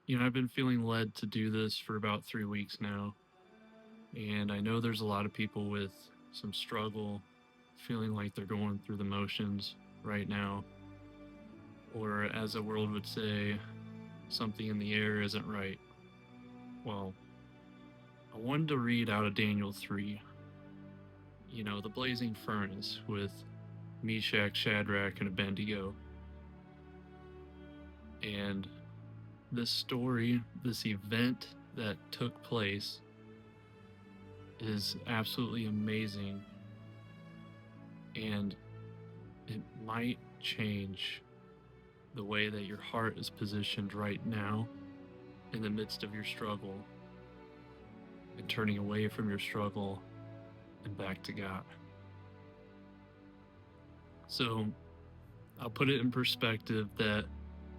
I've been feeling led to do this for about 3 weeks now. And I know there's a lot of people with some struggle, feeling like they're going through the motions right now. Or, as the world would say, something in the air isn't right. Well, I wanted to read out of Daniel 3, the blazing furnace with Meshach, Shadrach, and Abednego. And this story, this event that took place, is absolutely amazing, and it might change the way that your heart is positioned right now in the midst of your struggle and turning away from your struggle and back to God. So I'll put it in perspective that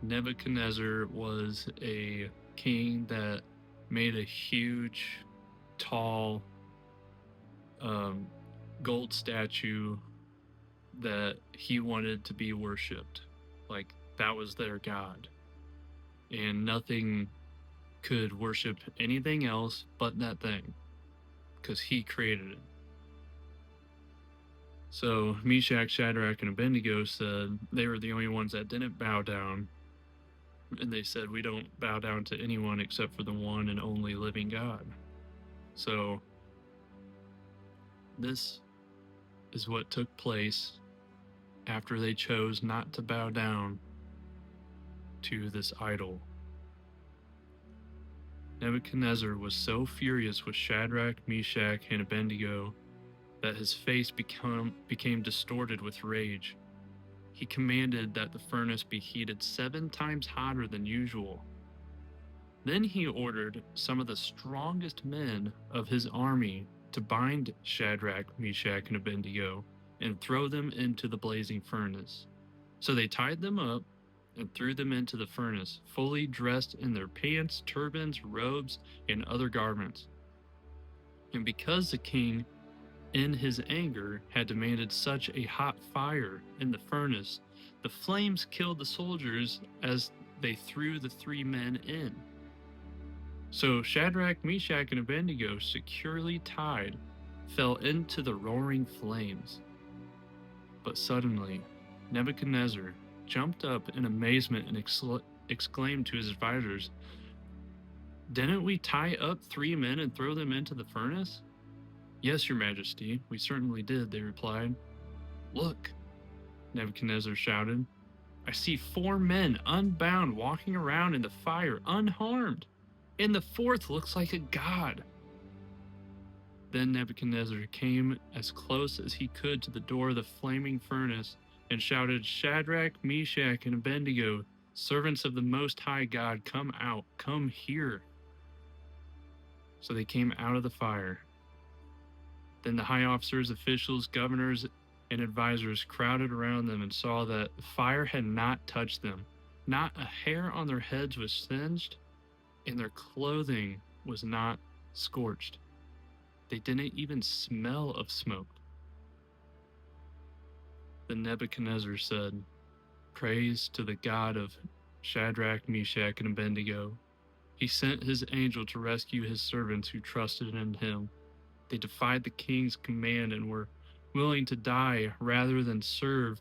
Nebuchadnezzar was a king that made a huge, tall, gold statue that he wanted to be worshipped. Like, that was their God. And nothing could worship anything else but that thing, because he created it. So Meshach, Shadrach, and Abednego said they were the only ones that didn't bow down. And they said, we don't bow down to anyone except for the one and only living God. So this is what took place after they chose not to bow down to this idol. Nebuchadnezzar was so furious with Shadrach, Meshach, and Abednego that his face became distorted with rage. He commanded that the furnace be heated 7 times hotter than usual. Then he ordered some of the strongest men of his army to bind Shadrach, Meshach, and Abednego and throw them into the blazing furnace. So they tied them up and threw them into the furnace, fully dressed in their pants, turbans, robes, and other garments. And because the king, in his anger, had demanded such a hot fire in the furnace, the flames killed the soldiers as they threw the 3 men in. So Shadrach, Meshach, and Abednego, securely tied, fell into the roaring flames. But suddenly, Nebuchadnezzar jumped up in amazement and exclaimed to his advisors, "Didn't we tie up 3 men and throw them into the furnace?" "Yes, your majesty, we certainly did," they replied. "Look," Nebuchadnezzar shouted, "I see 4 men unbound walking around in the fire unharmed, and the 4th looks like a god." Then Nebuchadnezzar came as close as he could to the door of the flaming furnace and shouted, "Shadrach, Meshach, and Abednego, servants of the Most High God, come out, come here." So they came out of the fire. Then the high officers, officials, governors, and advisors crowded around them and saw that the fire had not touched them. Not a hair on their heads was singed, and their clothing was not scorched. They didn't even smell of smoke. Then Nebuchadnezzar said, "Praise to the God of Shadrach, Meshach, and Abednego. He sent his angel to rescue his servants who trusted in him. They defied the king's command and were willing to die rather than serve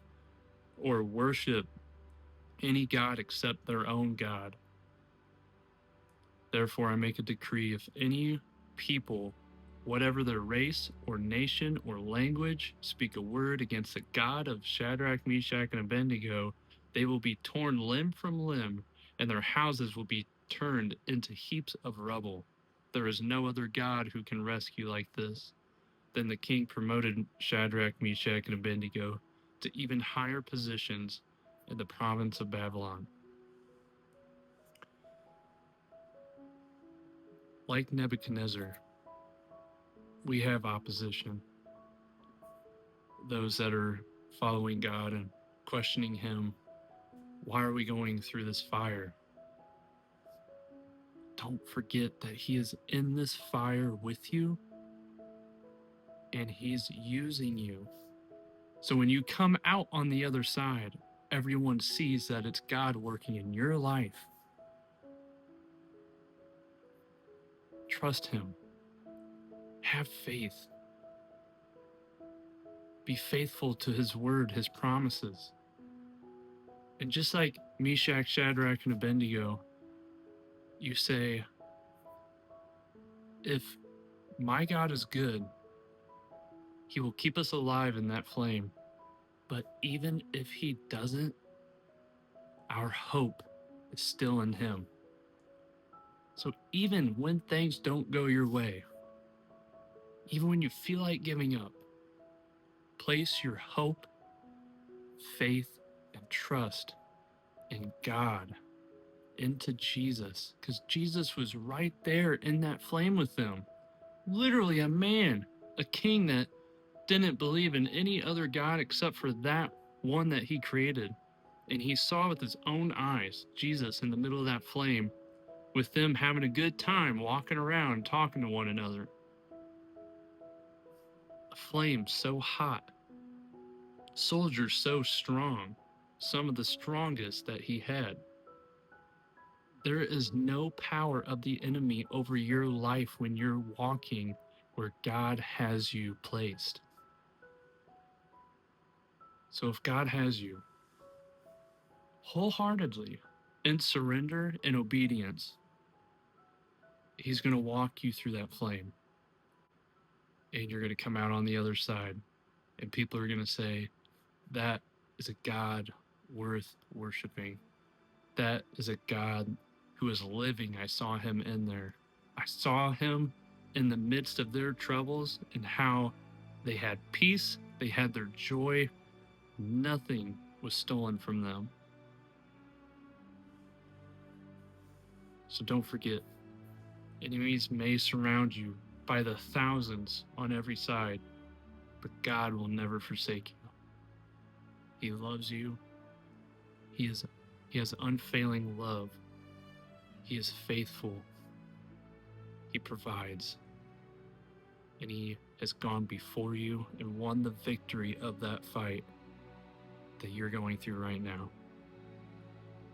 or worship any god except their own God. Therefore, I make a decree: if any people, whatever their race or nation or language, speak a word against the God of Shadrach, Meshach, and Abednego, they will be torn limb from limb, and their houses will be turned into heaps of rubble. There is no other God who can rescue like this." Then the king promoted Shadrach, Meshach, and Abednego to even higher positions in the province of Babylon. Like Nebuchadnezzar, we have opposition. Those that are following God and questioning Him. Why are we going through this fire? Don't forget that He is in this fire with you, and He's using you. So when you come out on the other side, everyone sees that it's God working in your life. Trust him. Have faith. Be faithful to his word, his promises. And just like Meshach, Shadrach, and Abednego, you say, if my God is good, he will keep us alive in that flame. But even if he doesn't, our hope is still in him. So even when things don't go your way, even when you feel like giving up, place your hope, faith, and trust in God, into Jesus, because Jesus was right there in that flame with them. Literally a man, a king that didn't believe in any other God except for that one that he created. And he saw with his own eyes Jesus in the middle of that flame, with them having a good time walking around talking to one another. A flame so hot, soldiers so strong, some of the strongest that he had. There is no power of the enemy over your life when you're walking where God has you placed. So if God has you wholeheartedly in surrender and obedience, he's going to walk you through that flame, and you're going to come out on the other side, and people are going to say, that is a God worth worshiping. That is a God who is living. I saw him in there. I saw him in the midst of their troubles and how they had peace, they had their joy. Nothing was stolen from them. So don't forget, enemies may surround you by the thousands on every side, but God will never forsake you. He loves you. He has unfailing love. He is faithful. He provides. And he has gone before you and won the victory of that fight that you're going through right now.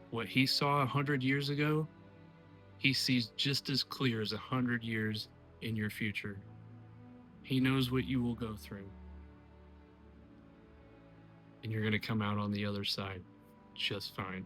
What he saw 100 years ago, he sees just as clear as 100 years in your future. He knows what you will go through. And you're going to come out on the other side just fine.